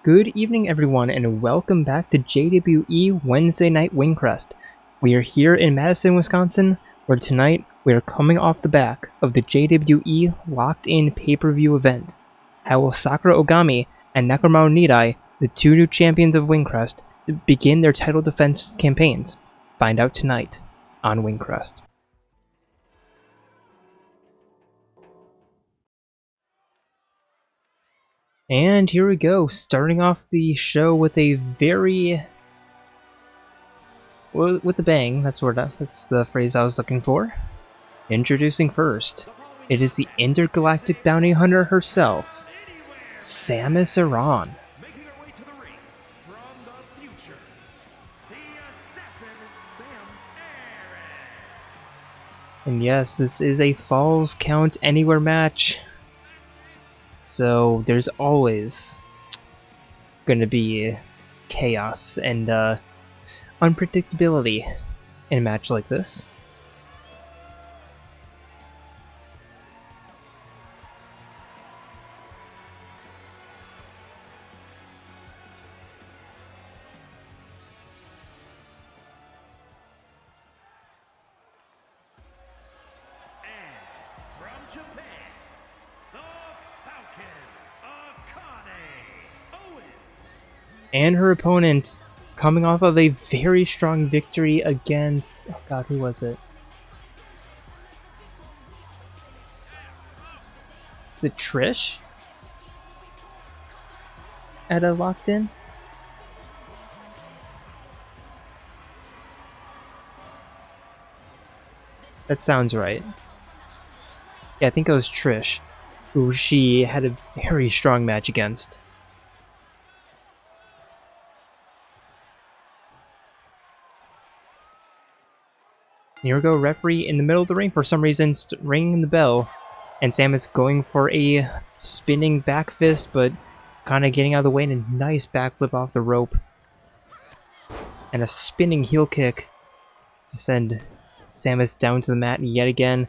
Good evening everyone and welcome back to JWE Wednesday Night Wingcrest. We are here in Madison, Wisconsin, where tonight we are coming off the back of the JWE Locked-In pay-per-view event. How will Sakura Ogami and Nekomaru Nidai, the two new champions of Wingcrest, begin their title defense campaigns? Find out tonight on Wingcrest. And here we go, starting off the show with a with a bang. That's the phrase I was looking for. Introducing first, it is the intergalactic bounty hunter herself, Samus Aran. And yes, this is a Falls Count Anywhere match. So there's always going to be chaos and unpredictability in a match like this. And her opponent, coming off of a very strong victory against... oh god, who was it? Is it Trish? At a locked-in? That sounds right. Yeah, I think it was Trish, who she had a very strong match against. Here we go, referee in the middle of the ring for some reason, ringing the bell, and Samus going for a spinning back fist, but kind of getting out of the way, and a nice backflip off the rope, and a spinning heel kick to send Samus down to the mat yet again,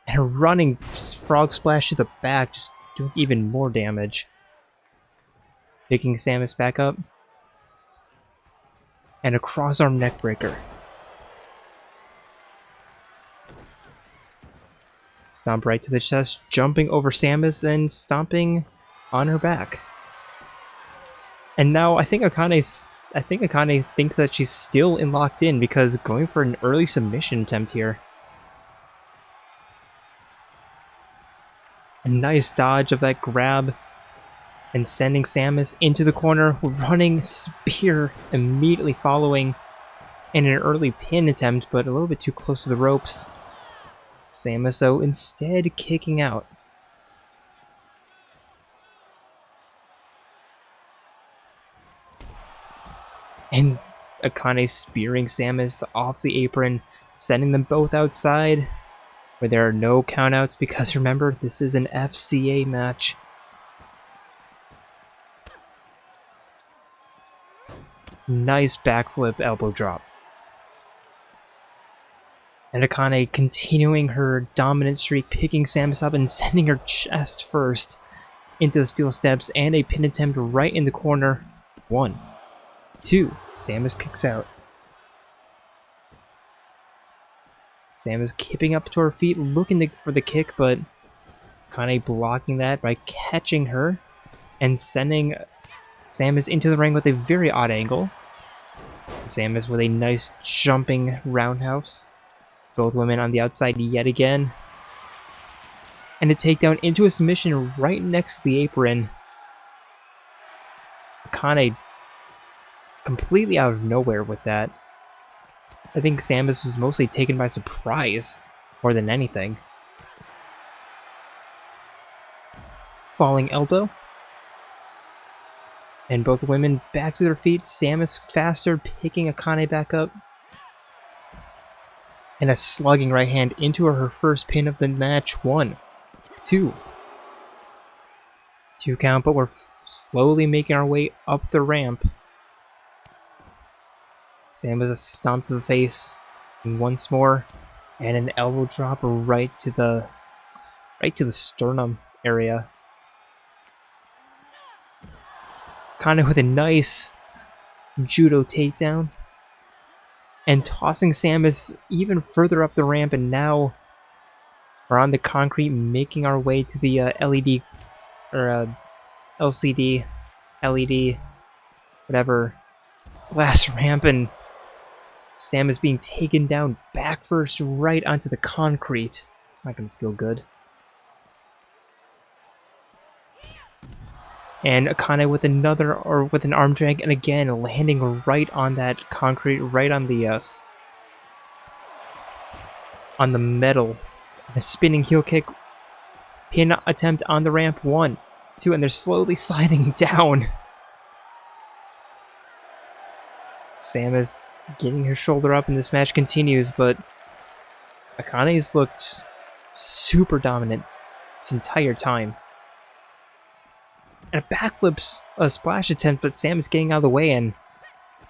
and a running frog splash to the back, just doing even more damage, picking Samus back up, and a cross-arm neckbreaker. Stomp right to the chest, jumping over Samus and stomping on her back. And now I think Akane thinks that she's still locked in because going for an early submission attempt here. A nice dodge of that grab and sending Samus into the corner, running spear immediately following in an early pin attempt, but a little bit too close to the ropes. Samus, though, instead kicking out. And Akane spearing Samus off the apron, sending them both outside, where there are no countouts because remember, this is an FCA match. Nice backflip elbow drop. And Akane continuing her dominant streak, picking Samus up and sending her chest first into the steel steps, and a pin attempt right in the corner. 1, 2, Samus kicks out. Samus keeping up to her feet, looking for the kick, but Akane blocking that by catching her and sending Samus into the ring with a very odd angle. Samus with a nice jumping roundhouse. Both women on the outside yet again. And a takedown into a submission right next to the apron. Akane completely out of nowhere with that. I think Samus was mostly taken by surprise more than anything. Falling elbow. And both women back to their feet. Samus faster, picking Akane back up. And a slugging right hand into her first pin of the match. 1, 2. 2 count, but we're slowly making our way up the ramp. Samus a stomp to the face, and once more, and an elbow drop right to the sternum area. Akane with a nice judo takedown. And tossing Samus even further up the ramp, and now we're on the concrete, making our way to the LED, or LCD, LED, whatever, glass ramp, and Samus being taken down back first right onto the concrete. It's not going to feel good. And Akane with another, or with an arm drag, and again landing right on that concrete, right on the metal. And a spinning heel kick, pin attempt on the ramp. 1, 2, and they're slowly sliding down. Samus getting her shoulder up, and this match continues, but Akane's looked super dominant this entire time. And a backflip splash attempt, but Samus getting out of the way, and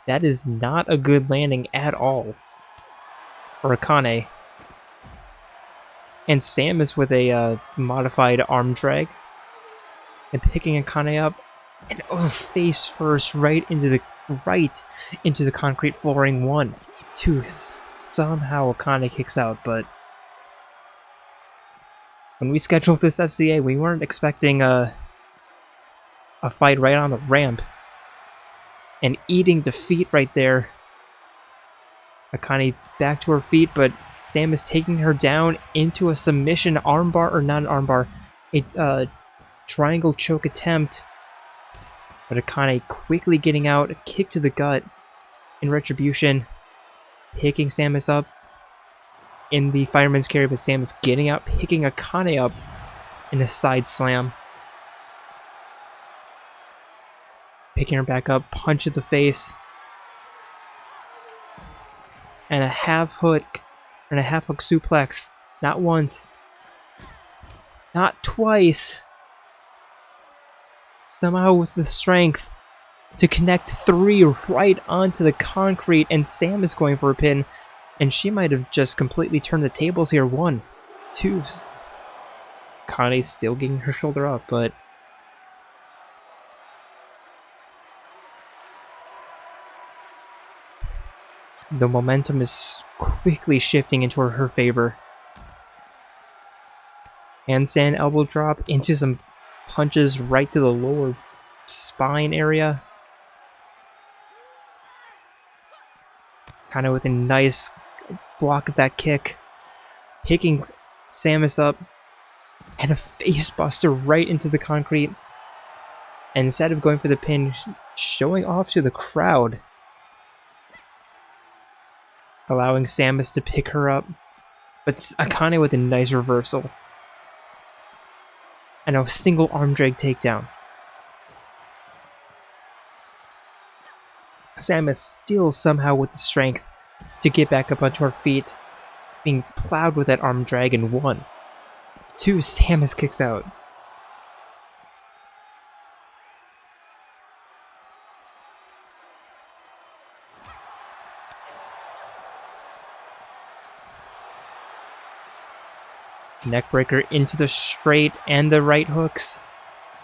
that is not a good landing at all for Akane. And Samus with a modified arm drag, and picking Akane up, and face first right into the concrete flooring. 1, 2, somehow Akane kicks out, but when we scheduled this FCA, we weren't expecting a fight right on the ramp. And eating defeat right there. Akane back to her feet, but Samus taking her down into a submission armbar, or not an armbar, a triangle choke attempt. But Akane quickly getting out, a kick to the gut in retribution, picking Samus up in the fireman's carry, but Samus getting out, picking Akane up in a side slam. Picking her back up, punch at the face. And a half hook, and a half hook suplex. Not once. Not twice. Somehow with the strength to connect 3 right onto the concrete, and Samus going for a pin. And she might have just completely turned the tables here. 1, 2. Akane's still getting her shoulder up, but the momentum is quickly shifting into her favor. Handstand elbow drop into some punches right to the lower spine area. Kind of with a nice block of that kick. Picking Samus up. And a face buster right into the concrete. And instead of going for the pin, showing off to the crowd, allowing Samus to pick her up, but Akane with a nice reversal. And a single arm drag takedown. Samus still somehow with the strength to get back up onto her feet, being plowed with that arm drag, and 1, 2, Samus kicks out. Neckbreaker into the straight and the right hooks,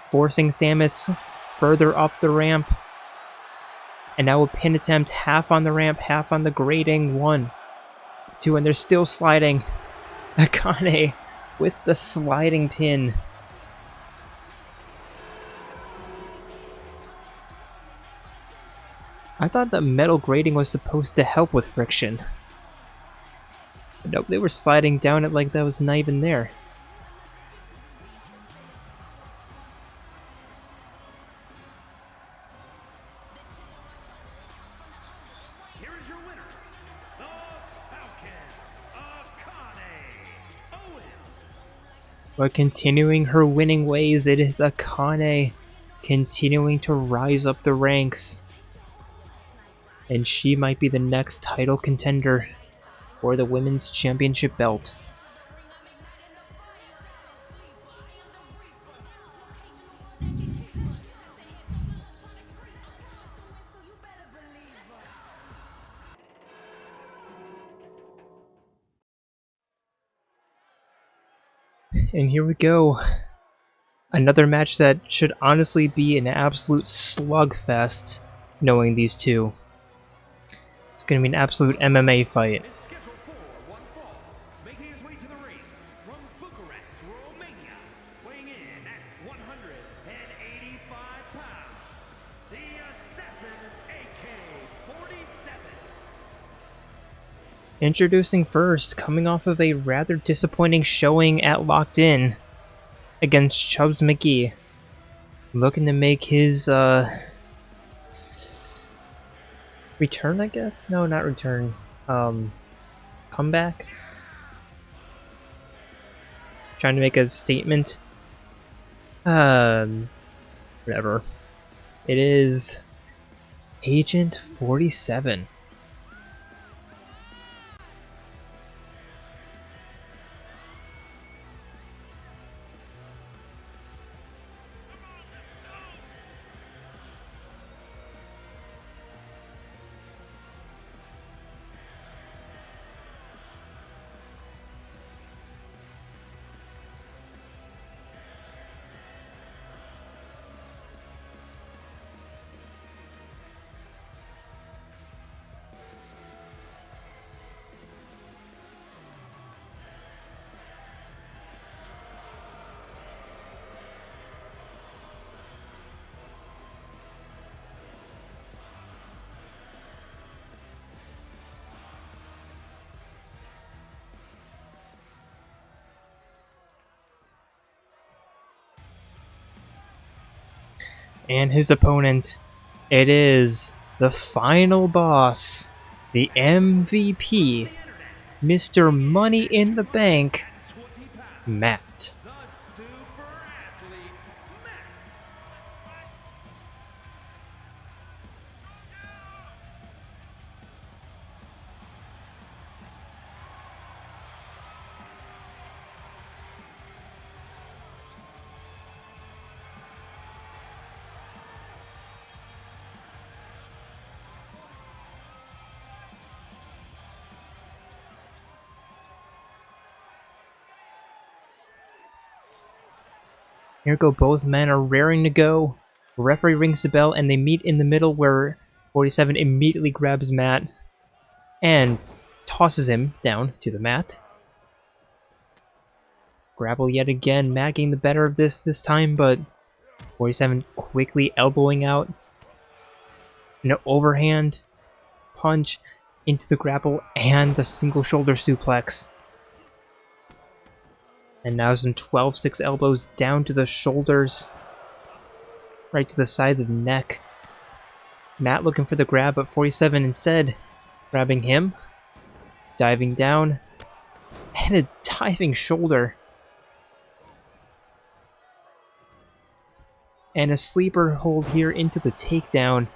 forcing Samus further up the ramp. And now a pin attempt, half on the ramp, half on the grating. 1, 2, and they're still sliding. Akane with the sliding pin. I thought the metal grating was supposed to help with friction. Nope, they were sliding down it like that was not even there. Here is your winner, the Falcon, Akane. But continuing her winning ways, it is Akane continuing to rise up the ranks. And she might be the next title contender for the Women's Championship belt. And here we go. Another match that should honestly be an absolute slugfest, knowing these two. It's going to be an absolute MMA fight. Is scheduled for one fall, making his way to the ring from Bucharest, Romania, weighing in at 185 pounds, the Assassin AK-47. Introducing first, coming off of a rather disappointing showing at Locked In against Chubbs McGee. Looking to make his return, I guess? No, not return. Comeback? Trying to make a statement. Whatever. It is Agent 47. And his opponent, it is the final boss, the MVP, Mr. Money in the Bank, 20 pounds, Matt. the super athlete, Matt. Here go, both men are raring to go. The referee rings the bell and they meet in the middle where 47 immediately grabs Matt and tosses him down to the mat. Grapple yet again, Matt getting the better of this time, but 47 quickly elbowing out. An overhand punch into the grapple and the single shoulder suplex. And now some 12-6 elbows down to the shoulders. Right to the side of the neck. Matt looking for the grab, but 47 instead grabbing him. Diving down. And a diving shoulder. And a sleeper hold here into the takedown.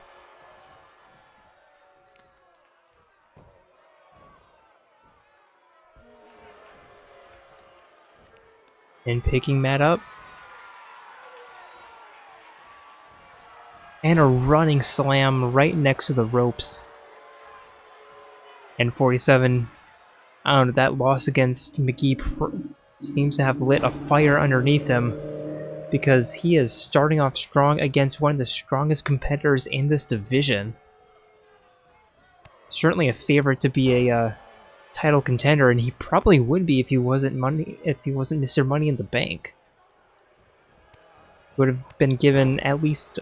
And picking Matt up. And a running slam right next to the ropes. And 47, I don't know, that loss against McGee seems to have lit a fire underneath him, because he is starting off strong against one of the strongest competitors in this division. Certainly a favorite to be a title contender, and he probably would be if he wasn't Mr. Money in the Bank. Would have been given at least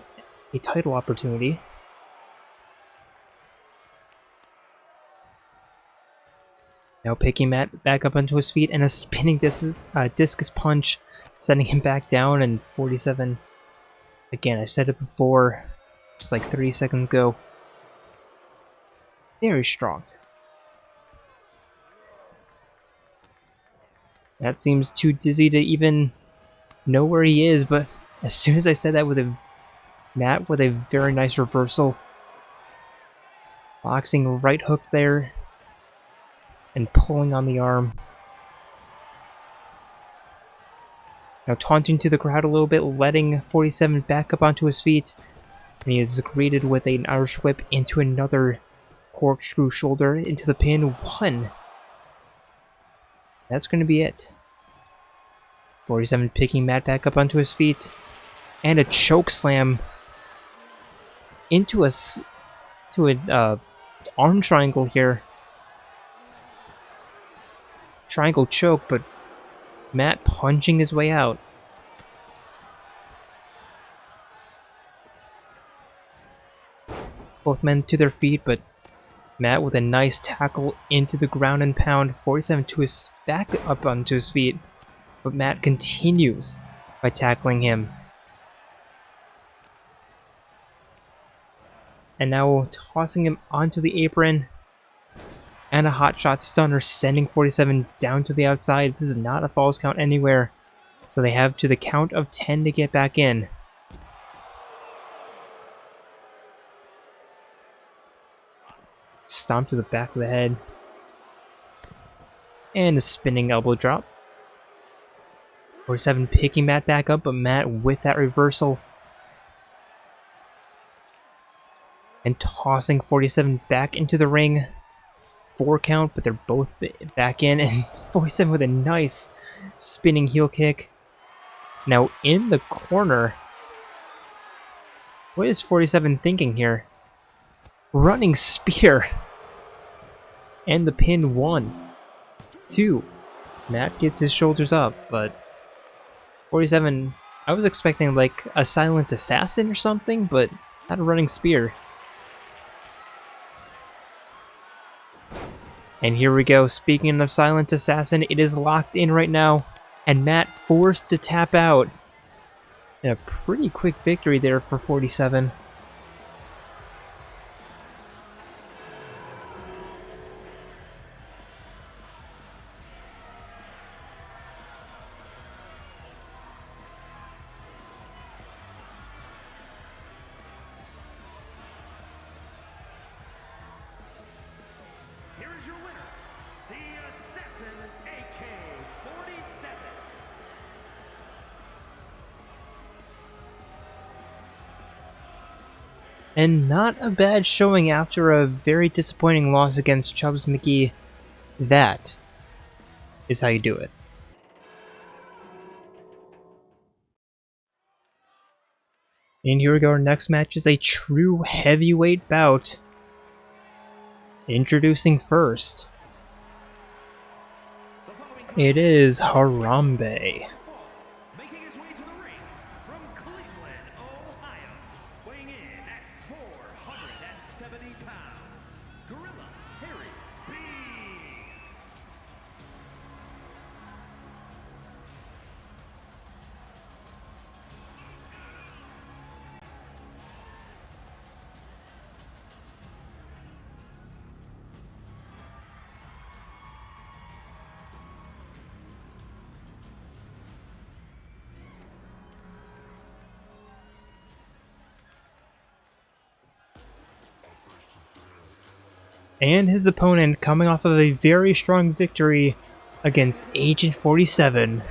a title opportunity. Now picking Matt back up onto his feet, and a spinning discus punch, sending him back down, and 47, again, I said it before, just like 30 seconds ago, very strong. That seems too dizzy to even know where he is, but as soon as I said that, Matt with a very nice reversal. Boxing right hook there. And pulling on the arm. Now taunting to the crowd a little bit, letting 47 back up onto his feet. And he is greeted with an Irish whip into another corkscrew shoulder into the pin. One. That's going to be it. 47 picking Matt back up onto his feet. And a choke slam into an arm triangle here. Triangle choke, but Matt punching his way out. Both men to their feet, but Matt with a nice tackle into the ground and pound. 47 to his back up onto his feet, but Matt continues by tackling him. And now tossing him onto the apron. And a hot shot stunner sending 47 down to the outside. This is not a falls count anywhere. So they have to the count of 10 to get back in. Stomp to the back of the head. And a spinning elbow drop. 47 picking Matt back up, but Matt with that reversal. And tossing 47 back into the ring. 4 count, but they're both back in. And 47 with a nice spinning heel kick. Now in the corner. What is 47 thinking here? Running spear. And the pin 1. 2. Matt gets his shoulders up, but 47, I was expecting like a silent assassin or something, but not a running spear. And here we go, speaking of silent assassin, it is locked in right now, and Matt forced to tap out. And a pretty quick victory there for 47. Here is your winner, the Assassin AK-47. And not a bad showing after a very disappointing loss against Chubbs McGee. That is how you do it. And here we go, our next match is a true heavyweight bout. Introducing first, it is Harambe. Making his way to the ring from Cleveland, Ohio, weighing in at 470 pounds, Gorilla Harry B. And his opponent coming off of a very strong victory against Agent 47. Valley,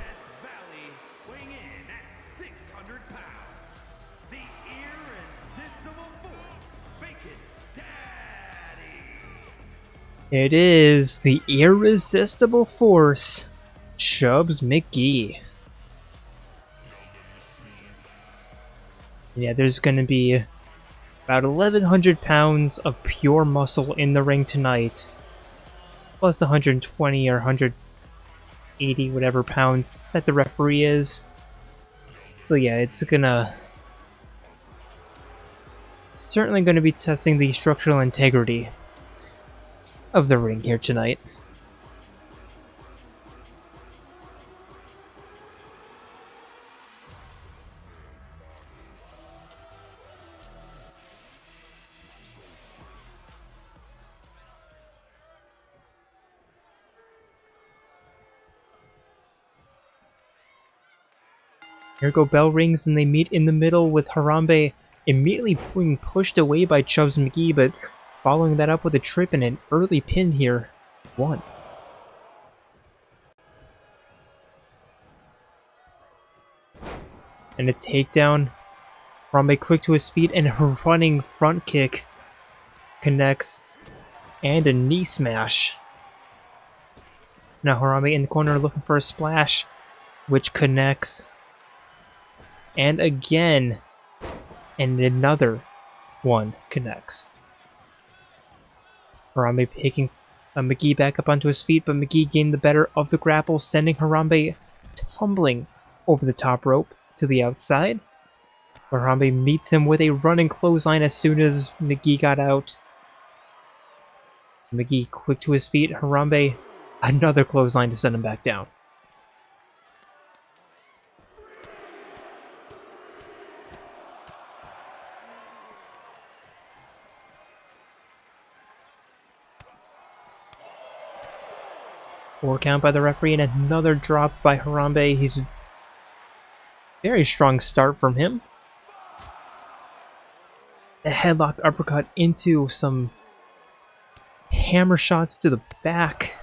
weighing in at 600 pounds, the irresistible force, Bacon Daddy. It is the irresistible force, Chubbs McGee. Yeah, there's going to be about 1,100 pounds of pure muscle in the ring tonight, plus 120 or 180 whatever pounds that the referee is. So yeah, it's certainly gonna be testing the structural integrity of the ring here tonight. Here go bell rings, and they meet in the middle with Harambe immediately being pushed away by Chubbs McGee, but following that up with a trip and an early pin here. 1. And a takedown. Harambe quick to his feet, and a running front kick connects. And a knee smash. Now Harambe in the corner looking for a splash. which connects. And again. And another one connects. Harambe picking McGee back up onto his feet, but McGee gained the better of the grapple, sending Harambe tumbling over the top rope to the outside. Harambe meets him with a running clothesline as soon as McGee got out. McGee quick to his feet. Harambe, another clothesline to send him back down. Four count by the referee and another drop by Harambe. He's very strong start from him. A headlock uppercut into some hammer shots to the back.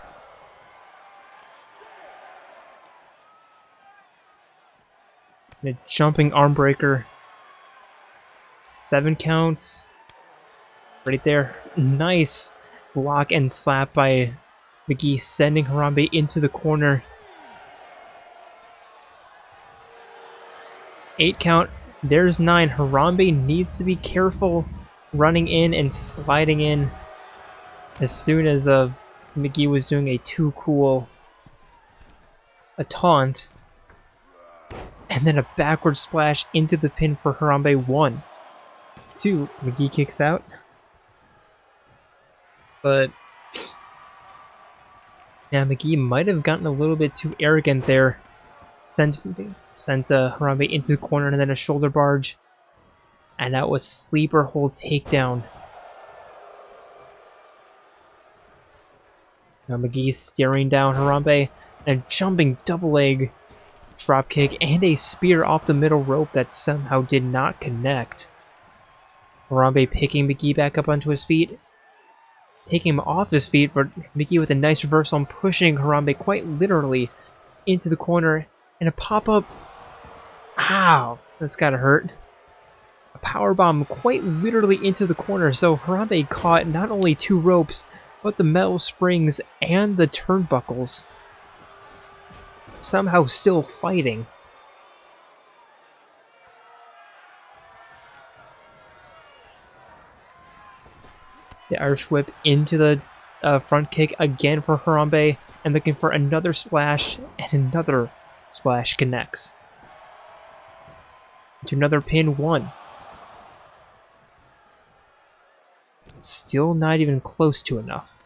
And a jumping arm breaker. 7 counts. Right there. Nice block and slap by McGee, sending Harambe into the corner. 8 count. There's 9. Harambe needs to be careful running in and sliding in as soon as McGee was doing a too cool taunt. And then a backward splash into the pin for Harambe. 1, 2. McGee kicks out. But yeah, McGee might have gotten a little bit too arrogant there. Sent Harambe into the corner and then a shoulder barge. And that was sleeper hold takedown. Now McGee staring down Harambe and a jumping double leg drop kick and a spear off the middle rope that somehow did not connect. Harambe picking McGee back up onto his feet. Taking him off his feet, but McGee with a nice reversal and pushing Harambe quite literally into the corner. And a pop-up. Ow, that's gotta hurt. A powerbomb quite literally into the corner, so Harambe caught not only 2 ropes, but the metal springs and the turnbuckles. Somehow still fighting. The Irish whip into the front kick again for Harambe, and looking for another splash, and another splash connects. To another pin. 1. Still not even close to enough.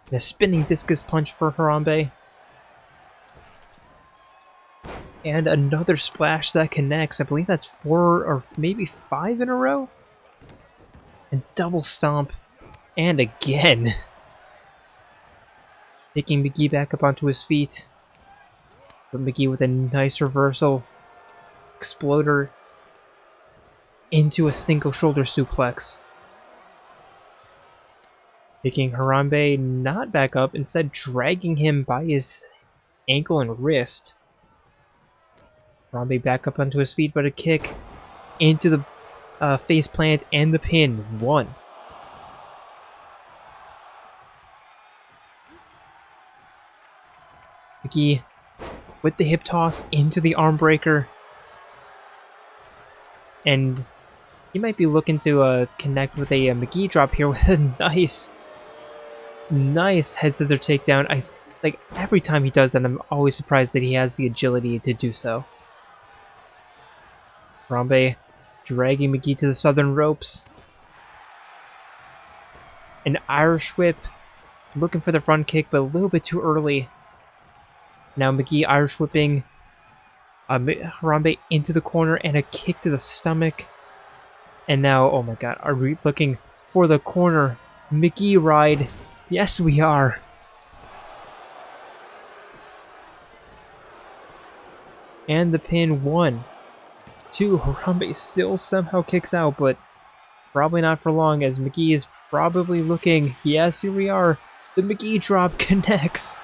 And a spinning discus punch for Harambe. And another splash that connects. I believe that's 4 or maybe 5 in a row. And double stomp. And again. Picking McGee back up onto his feet. But McGee with a nice reversal. Exploder. Into a single shoulder suplex. Picking Harambe not back up. Instead dragging him by his ankle and wrist. Harambe back up onto his feet, but a kick into the face plant and the pin. 1. McGee with the hip toss into the arm breaker. And he might be looking to connect with a McGee drop here with a nice head scissor takedown. Like every time he does that, I'm always surprised that he has the agility to do so. Harambe dragging McGee to the southern ropes. An Irish whip. Looking for the front kick, but a little bit too early. Now McGee Irish whipping Harambe into the corner and a kick to the stomach. And now, oh my god, are we looking for the corner McGee ride? Yes, we are. And the pin. 1, 2. Harambe still somehow kicks out, but probably not for long, as McGee is probably looking. Yes, here we are. The McGee drop connects.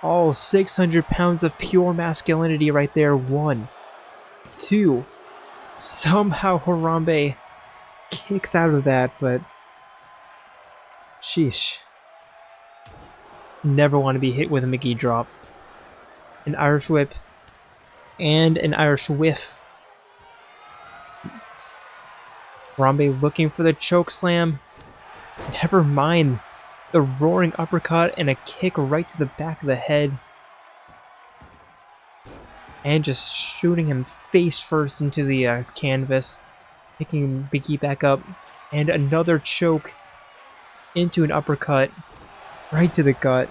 All 600 pounds of pure masculinity right there. 1, 2. Somehow Harambe kicks out of that, but sheesh. never want to be hit with a McGee drop. An Irish whip and an Irish whiff. Harambe looking for the choke slam. Never mind the roaring uppercut and a kick right to the back of the head. And just shooting him face first into the canvas. Picking McGee back up. And another choke into an uppercut right to the gut.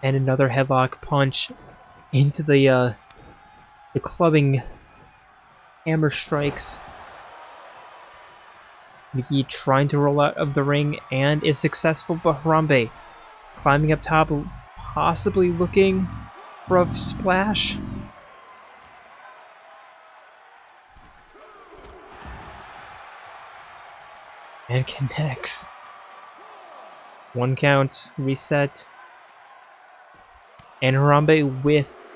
And another headlock punch into the clubbing hammer strikes. McGee trying to roll out of the ring and is successful, but Harambe climbing up top, possibly looking for a splash. And connects. 1 count, reset. And Harambe with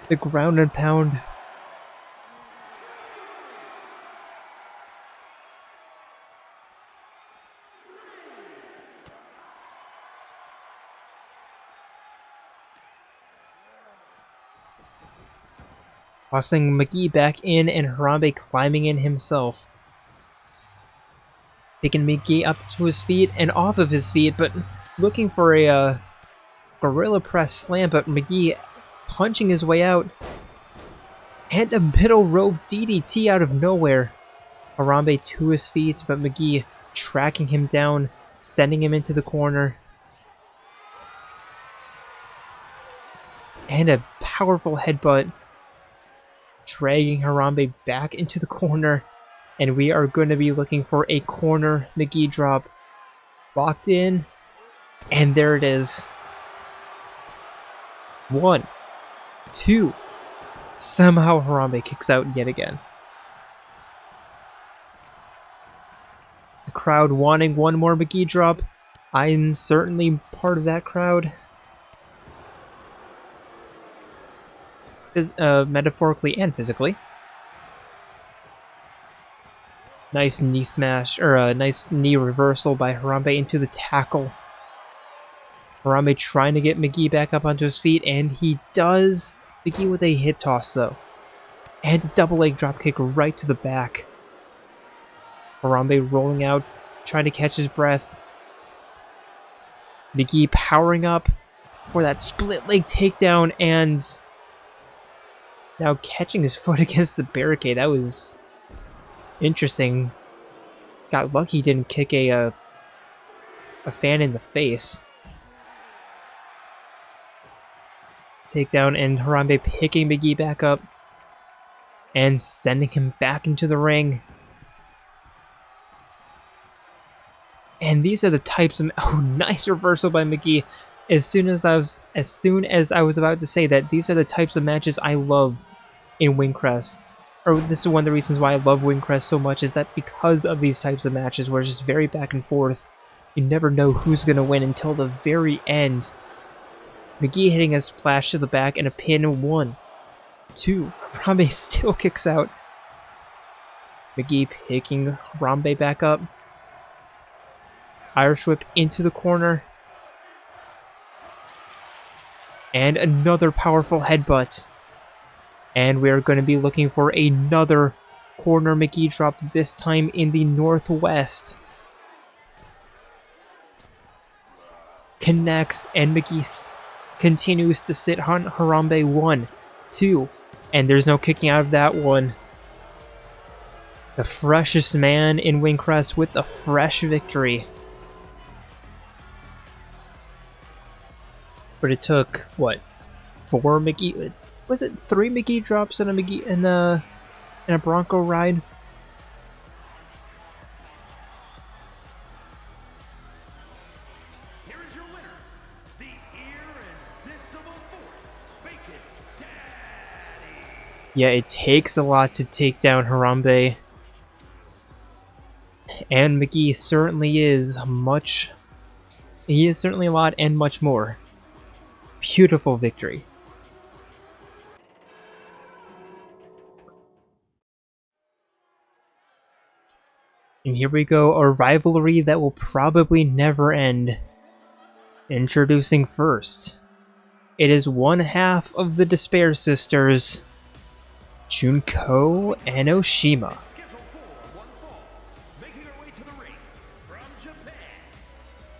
the ground and pound. Tossing McGee back in and Harambe climbing in himself. Picking McGee up to his feet and off of his feet, but looking for a gorilla press slam, but McGee punching his way out. And a middle rope DDT out of nowhere. Harambe to his feet, but McGee tracking him down, sending him into the corner. And a powerful headbutt, dragging Harambe back into the corner. And we are going to be looking for a corner McGee drop. Locked in. And there it is. 1, 2. Somehow Harambe kicks out yet again. The crowd wanting one more McGee drop. I'm certainly part of that crowd. Metaphorically and physically. Nice knee smash, or a nice knee reversal by Harambe into the tackle. Harambe trying to get McGee back up onto his feet, and he does. McGee with a hip toss, though. And a double leg dropkick right to the back. Harambe rolling out, trying to catch his breath. McGee powering up for that split leg takedown, and now catching his foot against the barricade. That was interesting. Got lucky he didn't kick a fan in the face. Takedown, and Harambe picking McGee back up and sending him back into the ring. And these are the types of nice reversal by McGee. As soon as I was about to say that, these are the types of matches I love in Wingcrest. Or this is one of the reasons why I love Wingcrest so much, is that because of these types of matches where it's just very back and forth. You never know who's going to win until the very end. McGee hitting a splash to the back and a pin. 1, 2. Harambe still kicks out. McGee picking Harambe back up. Irish whip into the corner. And another powerful headbutt. And we're going to be looking for another corner McGee drop, this time in the northwest. Connects, and McGee continues to sit on Harambe. 1, 2. And there's no kicking out of that one. The freshest man in Wingcrest with a fresh victory. But it took, what, 4 McGee... Was it 3 McGee drops and a McGee and a Bronco ride? Here is your winner, the irresistible force, Bacon Daddy. Yeah, it takes a lot to take down Harambe. And McGee certainly is much... He is certainly a lot and much more. Beautiful victory. And here we go, a rivalry that will probably never end. Introducing first, it is one half of the Despair Sisters, Junko Enoshima. Scheduled for one fall, making her way to the ring from Japan,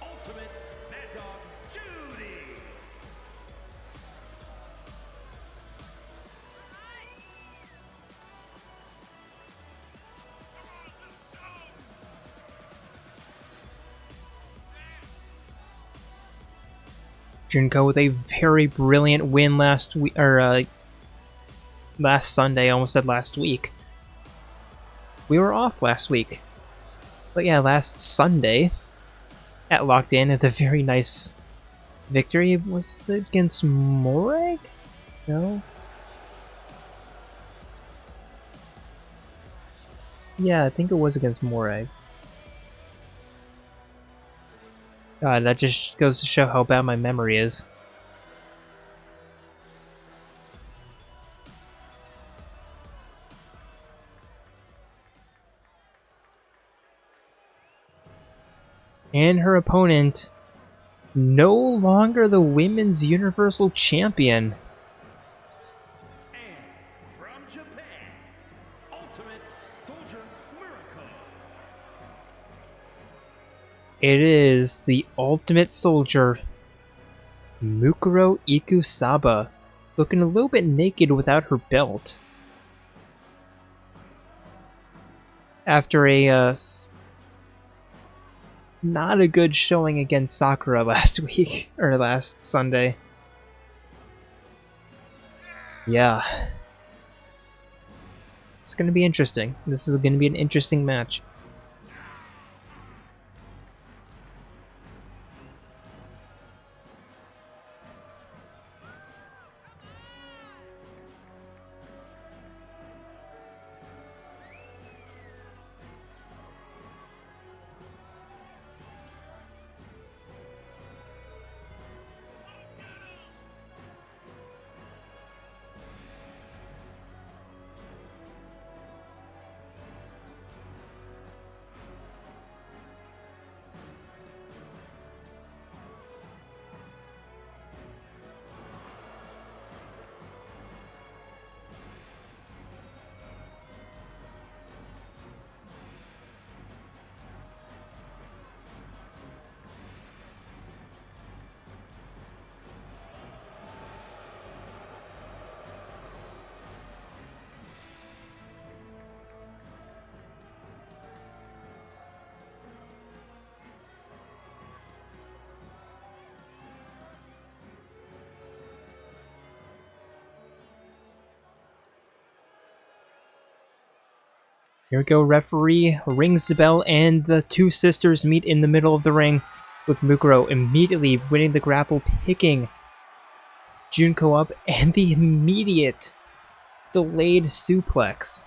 Ultimate Mad Dog Judy. Junko with a very brilliant win last week, or last Sunday. I almost said last week. We were off last week, but yeah, last Sunday at Locked In with a very nice victory. Was it against Morag? No. Yeah, I think it was against Morag. God, that just goes to show how bad my memory is. And her opponent, no longer the Women's Universal Champion. And from Japan, Ultimate Soldier Miracle. It is the Ultimate Soldier, Mukuro Ikusaba, looking a little bit naked without her belt. After a not a good showing against Sakura last week, or last Sunday. Yeah. It's going to be interesting. This is going to be an interesting match. Here we go, referee rings the bell, and the two sisters meet in the middle of the ring, with Mukuro immediately winning the grapple, picking Junko up, and the immediate delayed suplex.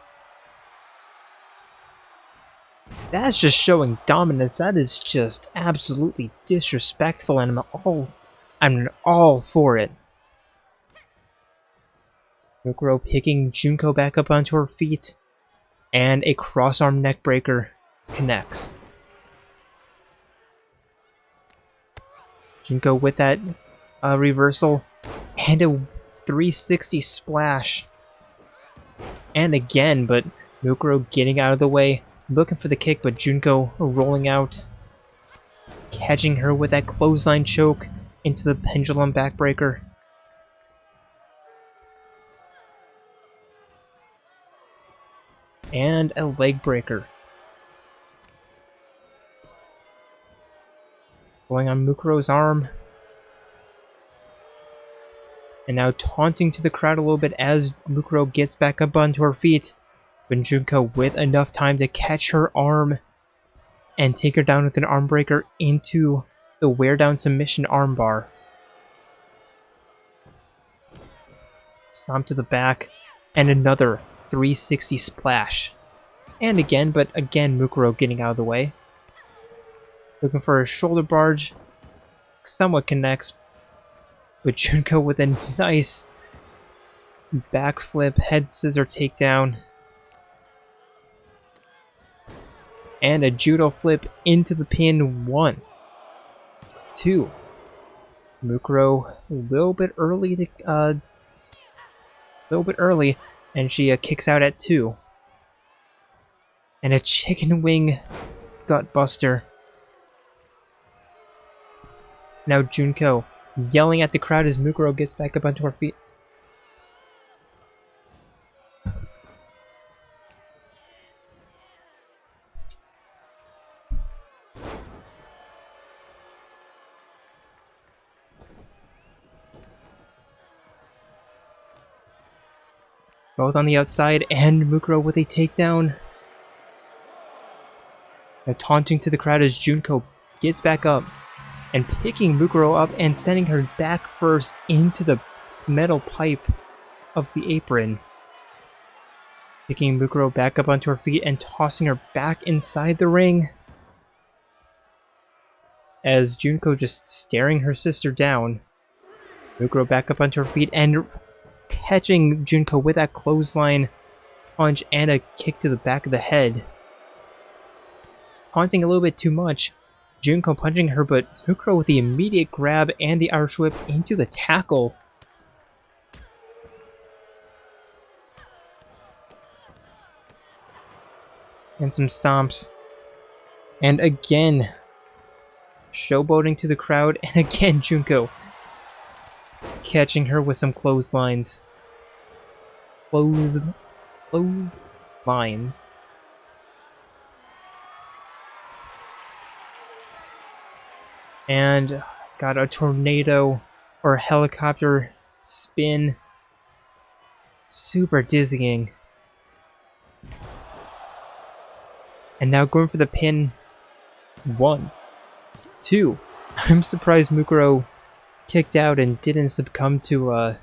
That's just showing dominance. That is just absolutely disrespectful, and I'm all for it. Mukuro picking Junko back up onto her feet, and a cross-arm neckbreaker connects. Junko with that reversal, and a 360 splash. And again, but Mukuro getting out of the way, looking for the kick, but Junko rolling out, catching her with that clothesline choke into the pendulum backbreaker. And a leg breaker. Going on Mukuro's arm. And now taunting to the crowd a little bit as Mukuro gets back up onto her feet. But Junko with enough time to catch her arm and take her down with an arm breaker into the wear down submission armbar. Stomp to the back and another 360 splash. And again, but again Mukuro getting out of the way. Looking for a shoulder barge. Somewhat connects. But Junko with a nice backflip, head scissor takedown. And a judo flip into the pin. 1, 2. Mukuro a little bit early, and she kicks out at 2. And a chicken wing gut buster. Now Junko yelling at the crowd as Mukuro gets back up onto her feet. Both on the outside, and Mukuro with a takedown. Now taunting to the crowd as Junko gets back up and picking Mukuro up and sending her back first into the metal pipe of the apron. Picking Mukuro back up onto her feet and tossing her back inside the ring. As Junko just staring her sister down. Mukuro back up onto her feet and catching Junko with that clothesline punch and a kick to the back of the head. Taunting a little bit too much. Junko punching her, but Mukuro with the immediate grab and the Irish whip into the tackle. And some stomps. And again, showboating to the crowd, and again Junko catching her with some clotheslines. Clotheslines. And got a tornado or a helicopter spin. Super dizzying. And now going for the pin. 1, 2. I'm surprised Mukuro kicked out and didn't succumb to a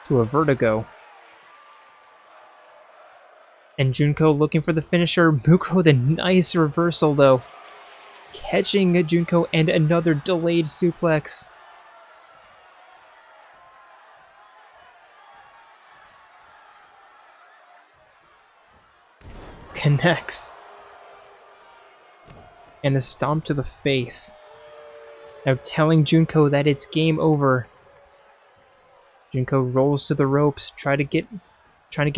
vertigo. And Junko looking for the finisher. Mukuro with a nice reversal though. Catching Junko and another delayed suplex. Connects. And a stomp to the face. Now telling Junko that it's game over. Junko rolls to the ropes, trying to get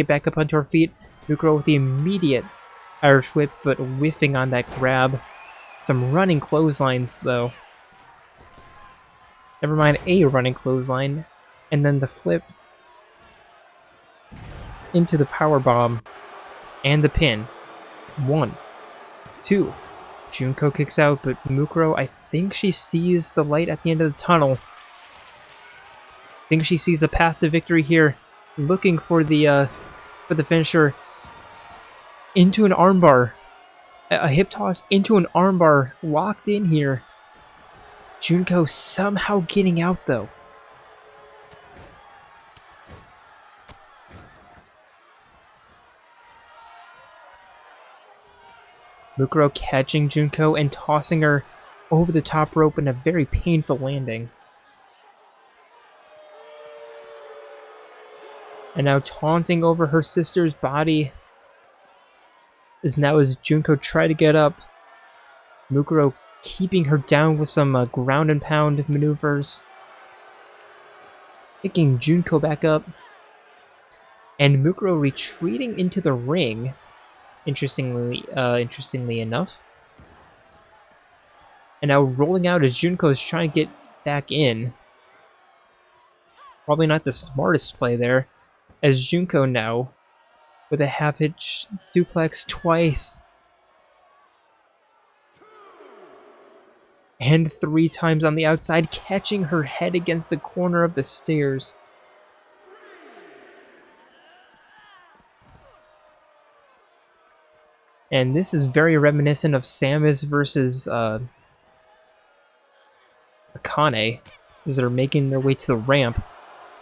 back up onto her feet. Mukuro with the immediate Irish whip, but whiffing on that grab. Some running clotheslines, though. Never mind a running clothesline. And then the flip into the powerbomb. And the pin. 1, 2. Junko kicks out, but Mukuro, I think she sees the light at the end of the tunnel. I think she sees a path to victory here. Looking for the finisher. Into an armbar. A hip toss into an armbar. Locked in here. Junko somehow getting out though. Mukuro catching Junko and tossing her over the top rope in a very painful landing. And now taunting over her sister's body. As Junko try to get up. Mukuro keeping her down with some ground and pound maneuvers. Picking Junko back up. And Mukuro retreating into the ring. Interestingly enough. And now rolling out as Junko is trying to get back in. Probably not the smartest play there. As Junko now with a half-hitch suplex twice. And 3 times on the outside, catching her head against the corner of the stairs. And this is very reminiscent of Samus versus Akane, as they're making their way to the ramp.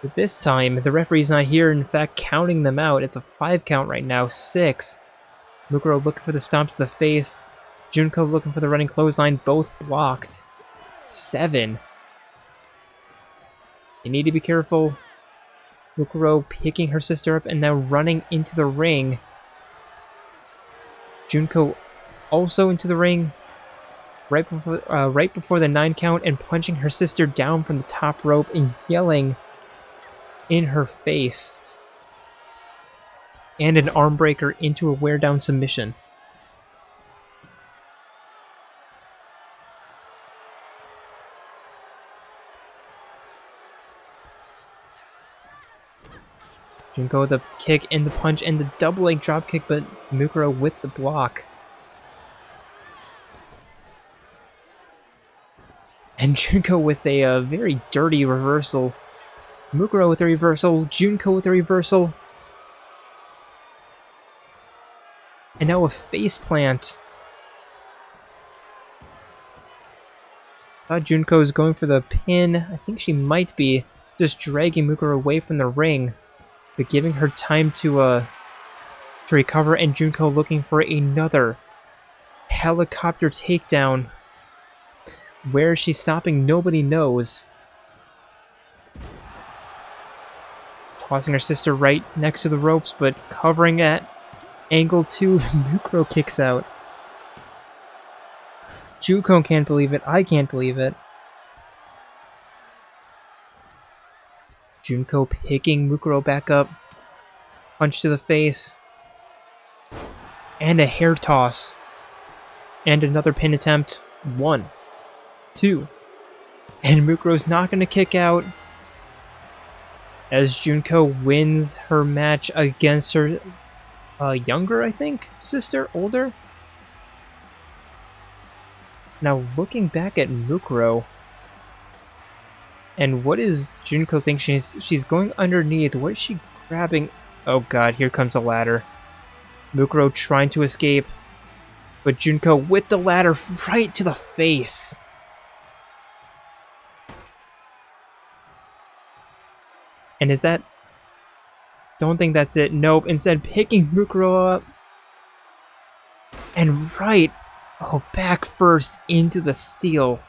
But this time, the referee's not here, in fact, counting them out. It's a 5 count right now, 6. Mukuro looking for the stomp to the face. Junko looking for the running clothesline, both blocked. 7. You need to be careful. Mukuro picking her sister up and now running into the ring. Junko also into the ring right before the 9 count and punching her sister down from the top rope and yelling in her face. And an arm breaker into a wear down submission. Junko with the kick and the punch and the double leg drop kick, but Mukuro with the block. And Junko with a very dirty reversal. Mukuro with a reversal, Junko with a reversal. And now a face plant. Thought Junko was going for the pin. I think she might be just dragging Mukuro away from the ring, but giving her time to recover, and Junko looking for another helicopter takedown. Where is she stopping? Nobody knows. Tossing her sister right next to the ropes, but covering at angle 2. Mukuro kicks out. Junko can't believe it. I can't believe it. Junko picking Mukuro back up. Punch to the face. And a hair toss. And another pin attempt. 1, 2. And Mukuro's not going to kick out. As Junko wins her match against her younger, I think, sister? Older? Now looking back at Mukuro, and what is Junko think she's going underneath? What is she grabbing? Oh god, here comes a ladder. Mukuro trying to escape, but Junko with the ladder right to the face. And is that... Don't think that's it. Nope, instead picking Mukuro up. And right... Oh, back first into the steel.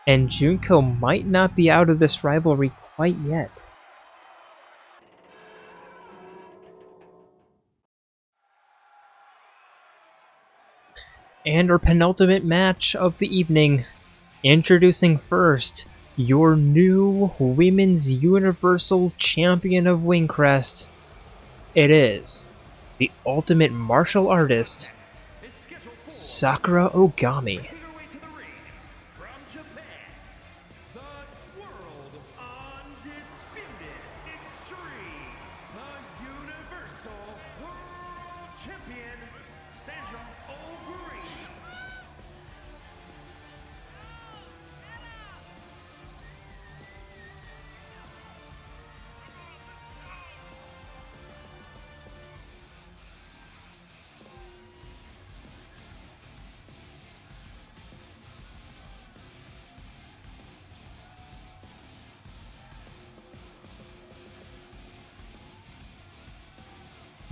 And Junko might not be out of this rivalry quite yet. And our penultimate match of the evening. Introducing first, your new Women's Universal Champion of Wingcrest. It is the ultimate martial artist, Sakura Ogami.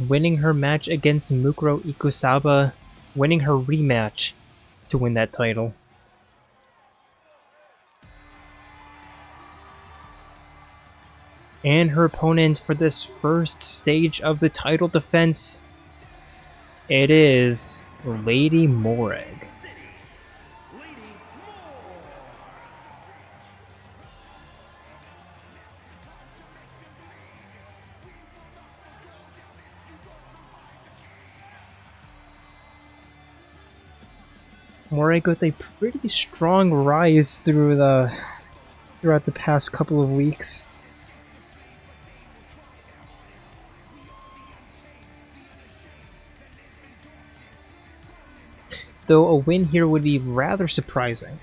Winning her match against Mukuro Ikusaba, winning her rematch to win that title. And her opponent for this first stage of the title defense, it is Lady Morag. Morag with a pretty strong rise throughout the past couple of weeks. Though a win here would be rather surprising.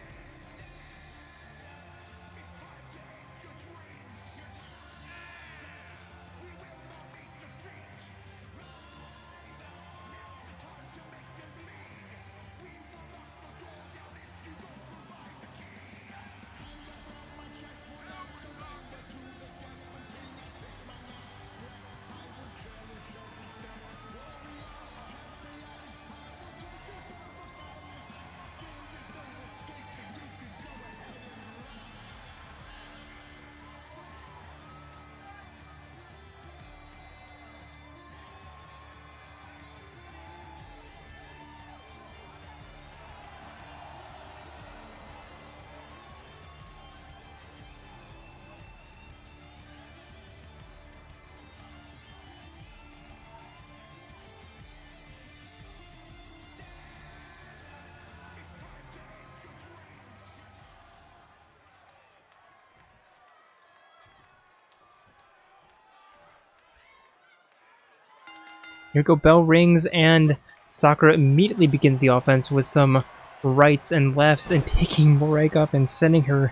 Here go bell rings, and Sakura immediately begins the offense with some rights and lefts and picking Morag up and sending her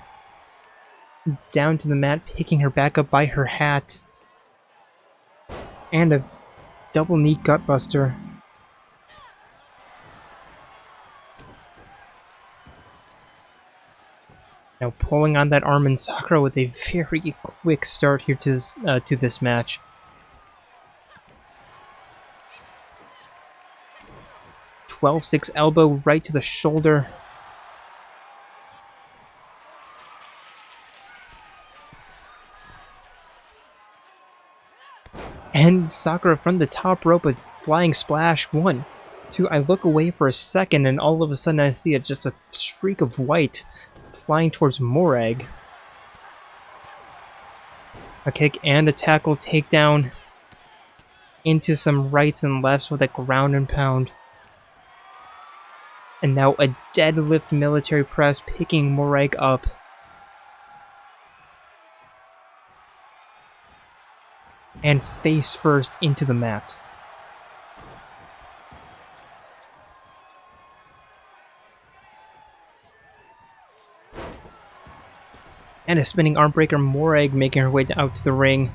down to the mat, picking her back up by her hat. And a double knee gutbuster. Now pulling on that arm, and Sakura with a very quick start here to this match. (12-6) elbow right to the shoulder. And Sakura from the top rope, a flying splash. 1, 2. I look away for a second, and all of a sudden I see just a streak of white flying towards Morag. A kick and a tackle, takedown into some rights and lefts with a ground and pound. And now a deadlift military press, picking Morag up. And face first into the mat. And a spinning arm breaker, Morag making her way out to the ring.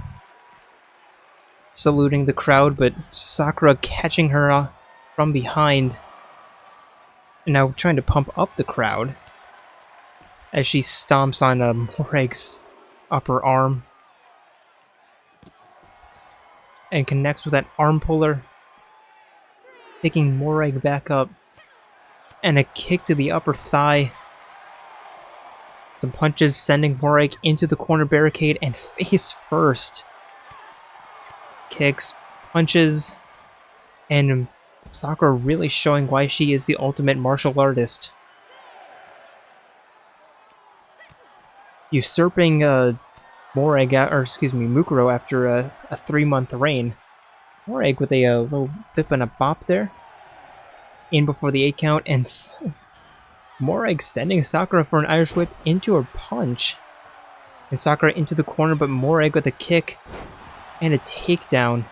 Saluting the crowd, but Sakura catching her from behind. And now trying to pump up the crowd as she stomps on Morag's upper arm. And connects with that arm puller, picking Morag back up. And a kick to the upper thigh. Some punches sending Morag into the corner barricade, and face first. Kicks, punches, and Sakura really showing why she is the ultimate martial artist. Usurping Morag, Mukuro after a 3-month reign. Morag with a little bip and a bop there. In before the 8 count, and Morag sending Sakura for an Irish whip into her punch. And Sakura into the corner, but Morag with a kick and a takedown.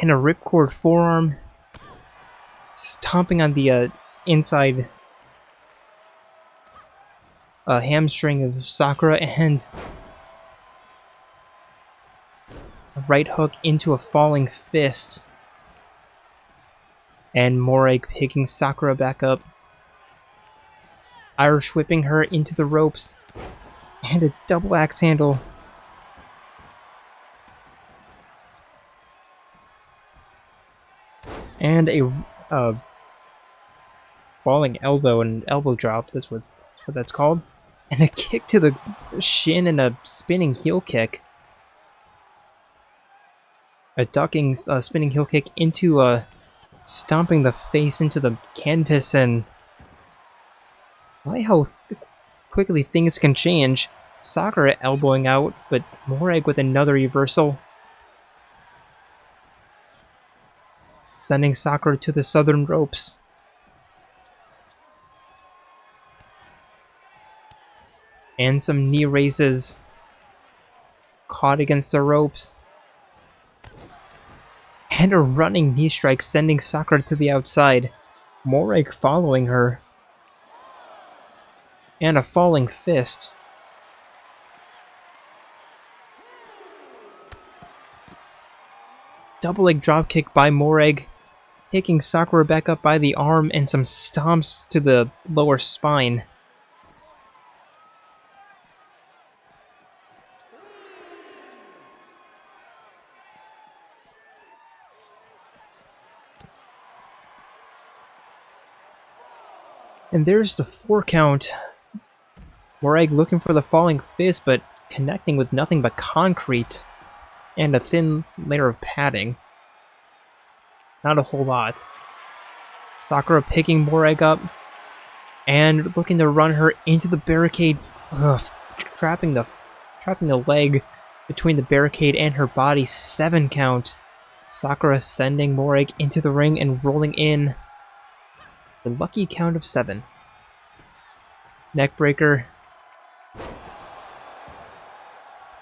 And a ripcord forearm, stomping on the inside hamstring of Sakura, and a right hook into a falling fist. And Morag picking Sakura back up, Irish whipping her into the ropes, and a double axe handle. And a falling elbow and elbow drop, that's what that's called. And a kick to the shin and a spinning heel kick. A ducking spinning heel kick into stomping the face into the canvas, and why how quickly things can change. Sakura elbowing out, but Morag with another reversal. Sending Sakura to the southern ropes. And some knee raises. Caught against the ropes. And a running knee strike, sending Sakura to the outside. Morag following her. And a falling fist. Double leg dropkick by Morag, picking Sakura back up by the arm, and some stomps to the lower spine. And there's the 4 count. Morag looking for the falling fist, but connecting with nothing but concrete and a thin layer of padding. Not a whole lot. Sakura picking Morag up and looking to run her into the barricade. Ugh, trapping the leg between the barricade and her body. 7 count. Sakura sending Morag into the ring and rolling in. The lucky count of 7. Neckbreaker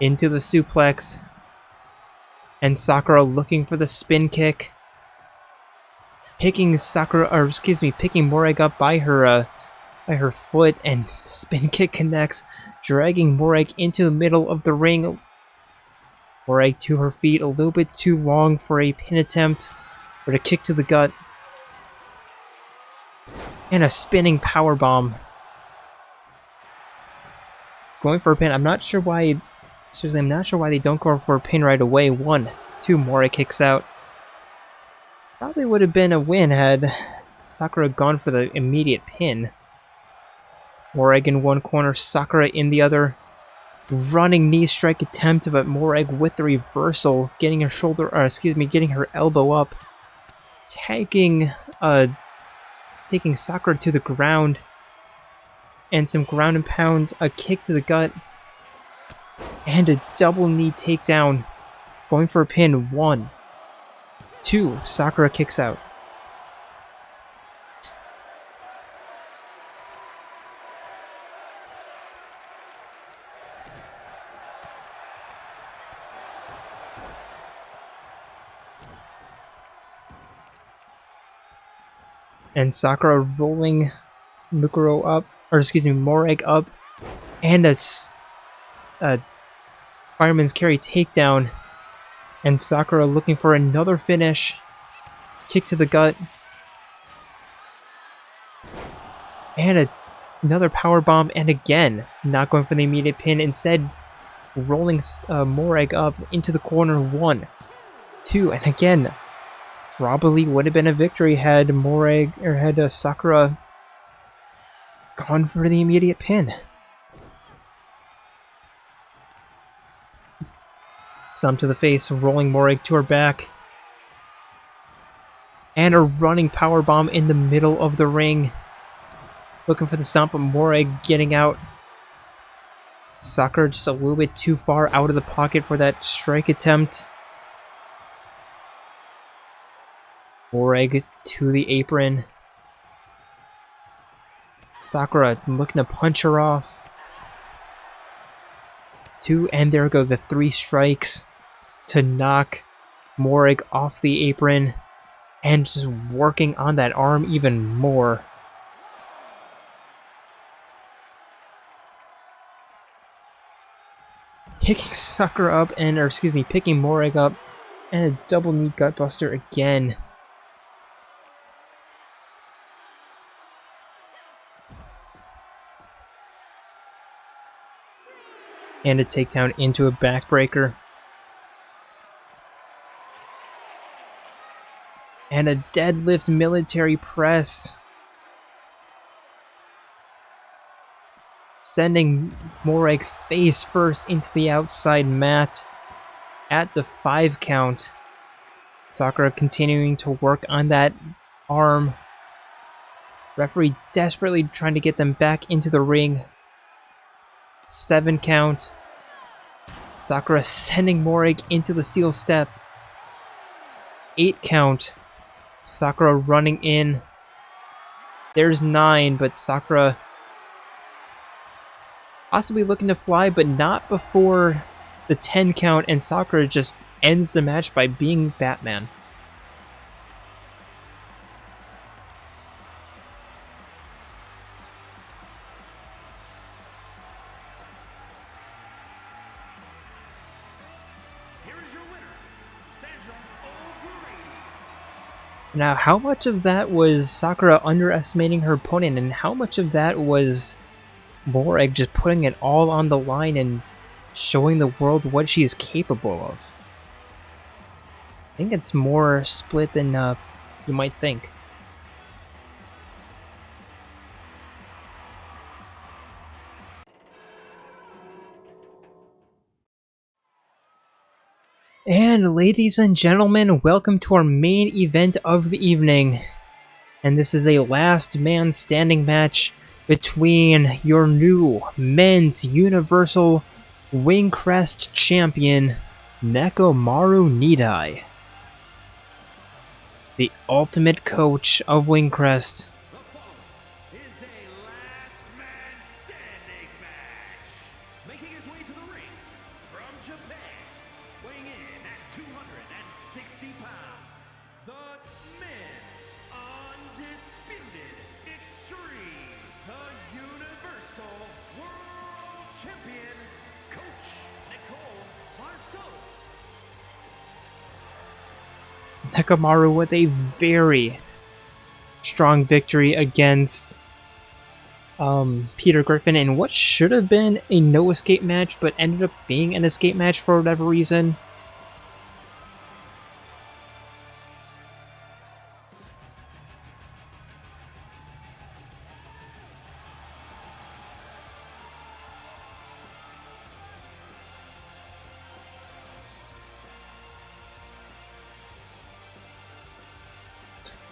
into the suplex. And Sakura looking for the spin kick. Picking Morag up by her foot, and spin kick connects, dragging Morag into the middle of the ring. Morag to her feet, a little bit too long for a pin attempt, but a kick to the gut. And a spinning powerbomb. Going for a pin. I'm not sure why they don't go for a pin right away. 1, 2, Morag kicks out. Probably would have been a win had Sakura gone for the immediate pin. Morag in one corner, Sakura in the other. Running knee strike attempt, but Morag with the reversal, getting her elbow up. Taking Sakura to the ground. And some ground and pound, a kick to the gut. And a double knee takedown. Going for a pin. 1, 2, Sakura kicks out. And Sakura rolling Morag up, and a fireman's carry takedown. And Sakura looking for another finish. Kick to the gut. And another powerbomb, and again, not going for the immediate pin. Instead, rolling Morag up into the corner. 1, 2, and again, probably would have been a victory had Sakura gone for the immediate pin. Some to the face, rolling Morag to her back. And a running powerbomb in the middle of the ring. Looking for the stomp, but Morag getting out. Sakura just a little bit too far out of the pocket for that strike attempt. Morag to the apron. Sakura looking to punch her off. 2, and there go the 3 strikes to knock Morag off the apron, and just working on that arm even more. Picking Morag up, and a double knee gutbuster again. And a takedown into a backbreaker. And a deadlift military press. Sending Morag face first into the outside mat at the 5 count. Sakura continuing to work on that arm. Referee desperately trying to get them back into the ring. 7 count. Sakura sending Morag into the steel steps. 8 count. Sakura running in. There's 9, but Sakura possibly looking to fly, but not before the 10 count, and Sakura just ends the match by being Batman. Now, how much of that was Sakura underestimating her opponent, and how much of that was Morag just putting it all on the line and showing the world what she is capable of? I think it's more split than you might think. And ladies and gentlemen, welcome to our main event of the evening. And this is a last man standing match between your new men's Universal Wingcrest champion, Nekomaru Nidai, the ultimate coach of Wingcrest. Making his way to the ring from Nekomaru with a very strong victory against Peter Griffin in what should have been a no escape match, but ended up being an escape match for whatever reason.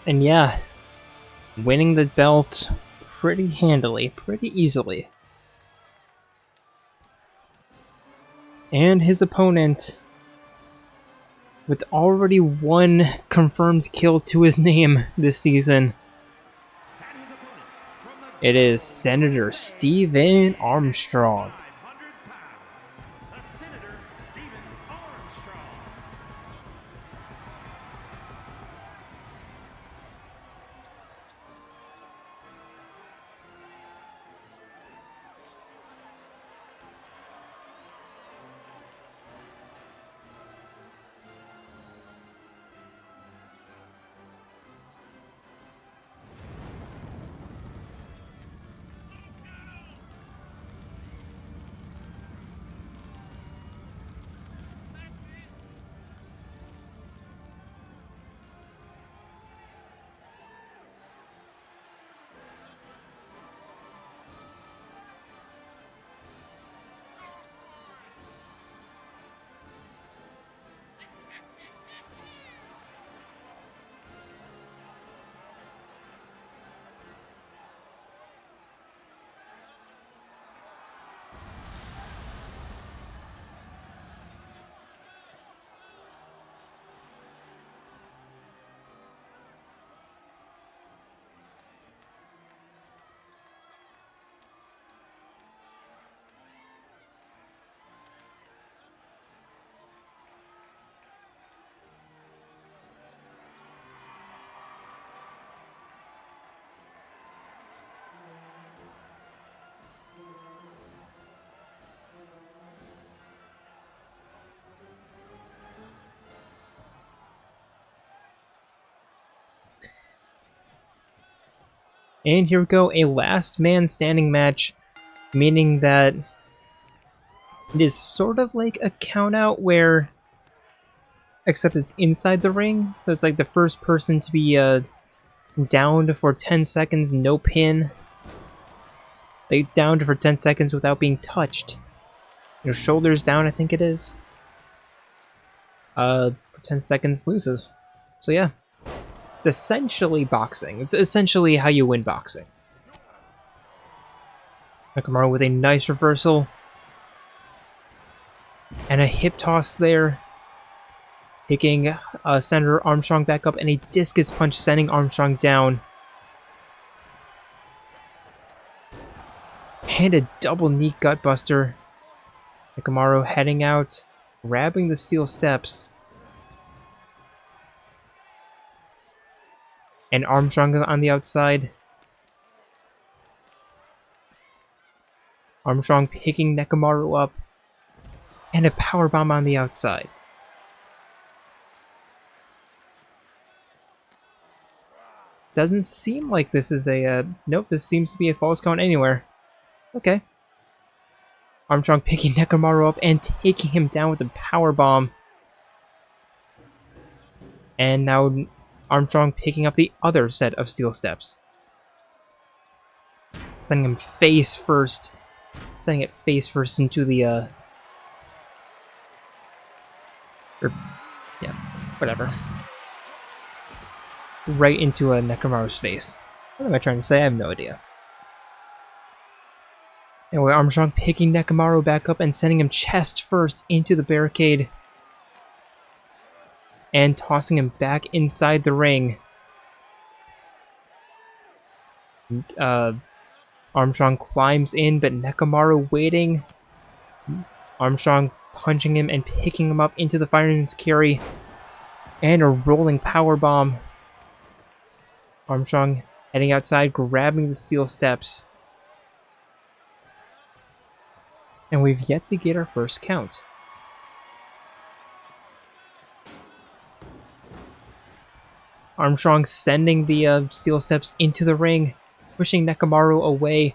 And yeah, winning the belt pretty handily, pretty easily. And his opponent, with already one confirmed kill to his name this season, it is Senator Stephen Armstrong. Senator Stephen Armstrong. And here we go, a last man standing match, meaning that it is sort of like a count out where, except it's inside the ring, so it's like the first person to be downed for 10 seconds, no pin. Like downed for 10 seconds without being touched. Your shoulders down, I think it is. For 10 seconds loses. So yeah. It's essentially boxing. It's essentially how you win boxing. Nekomaru with a nice reversal. And a hip toss there. Picking Senator Armstrong back up, and a discus punch sending Armstrong down. And a double knee gutbuster. Nekomaru heading out, grabbing the steel steps. And Armstrong is on the outside. Armstrong picking Nekomaru up. And a powerbomb on the outside. Doesn't seem like this is a... nope, this seems to be a false count anywhere. Okay. Armstrong picking Nekomaru up and taking him down with a powerbomb. And now Armstrong picking up the other set of steel steps. Sending him face first. Sending it face first into the, yeah, whatever. Right into a Nekomaru's face. What am I trying to say? I have no idea. Anyway, Armstrong picking Nekomaru back up and sending him chest first into the barricade. And tossing him back inside the ring. Armstrong climbs in, but Nekomaru waiting. Armstrong punching him and picking him up into the fireman's carry. And a rolling powerbomb. Armstrong heading outside, grabbing the steel steps. And we've yet to get our first count. Armstrong sending the steel steps into the ring, pushing Nekomaru away,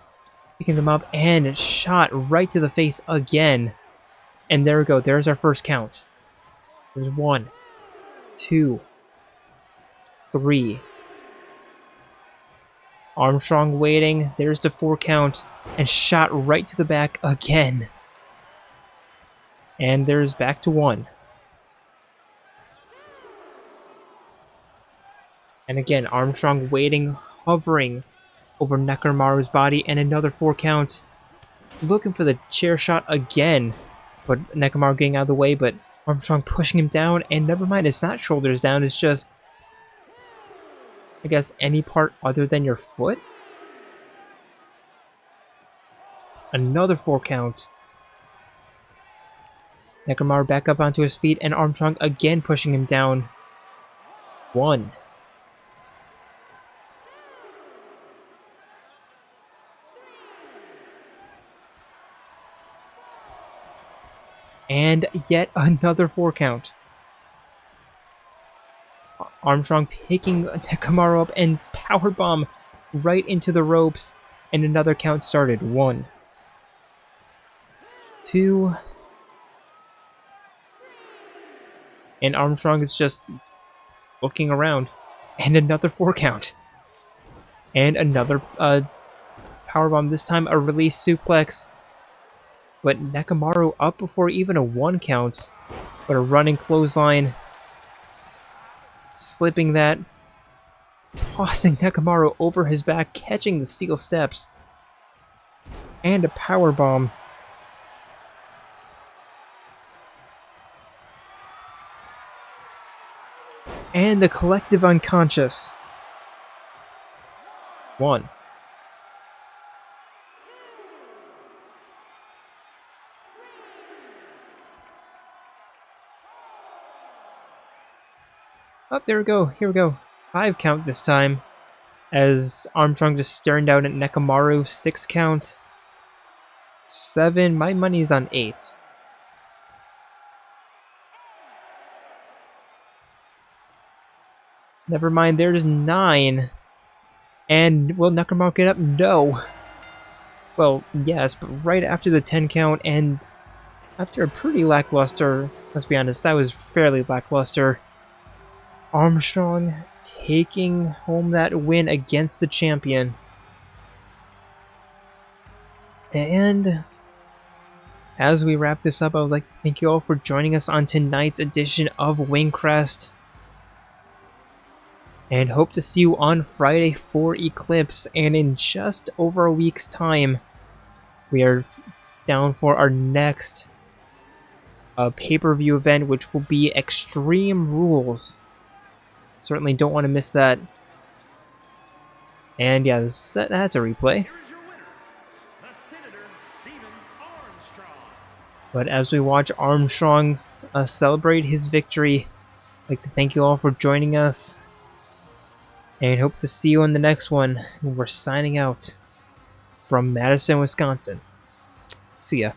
picking them up, and shot right to the face again. And there we go. There's our first count. There's 1, 2, 3. Armstrong waiting. There's the 4 count. And shot right to the back again. And there's back to 1. And again, Armstrong waiting, hovering over Nekomaru's body, and another 4 count. Looking for the chair shot again. But Nekomaru getting out of the way, but Armstrong pushing him down, and never mind, it's not shoulders down, it's just, I guess, any part other than your foot? Another 4 count. Nekomaru back up onto his feet, and Armstrong again pushing him down. 1. And yet another 4 count. Armstrong picking Nekomaru up and powerbomb right into the ropes. And another count started. 1, 2. And Armstrong is just looking around. And another 4 count. And another powerbomb. This time a release suplex. But Nekomaru up before even a 1 count. But a running clothesline. Slipping that. Tossing Nekomaru over his back. Catching the steel steps. And a powerbomb. And the collective unconscious. 1. Oh, there we go. Here we go. 5 count this time. As Armstrong just staring down at Nekomaru. 6 count. 7. My money's on 8. Never mind, there's 9. And will Nekomaru get up? No. Well, yes, but right after the 10 count and after a pretty lackluster, let's be honest, that was fairly lackluster. Armstrong taking home that win against the champion. And as we wrap this up, I would like to thank you all for joining us on tonight's edition of Wingcrest. And hope to see you on Friday for Eclipse. And in just over a week's time, we are down for our next pay-per-view event, which will be Extreme Rules. Certainly don't want to miss that. And yeah, that's a replay. Here is your winner, the Senator Armstrong. But as we watch Armstrong celebrate his victory, I'd like to thank you all for joining us. And hope to see you in the next one. We're signing out from Madison, Wisconsin. See ya.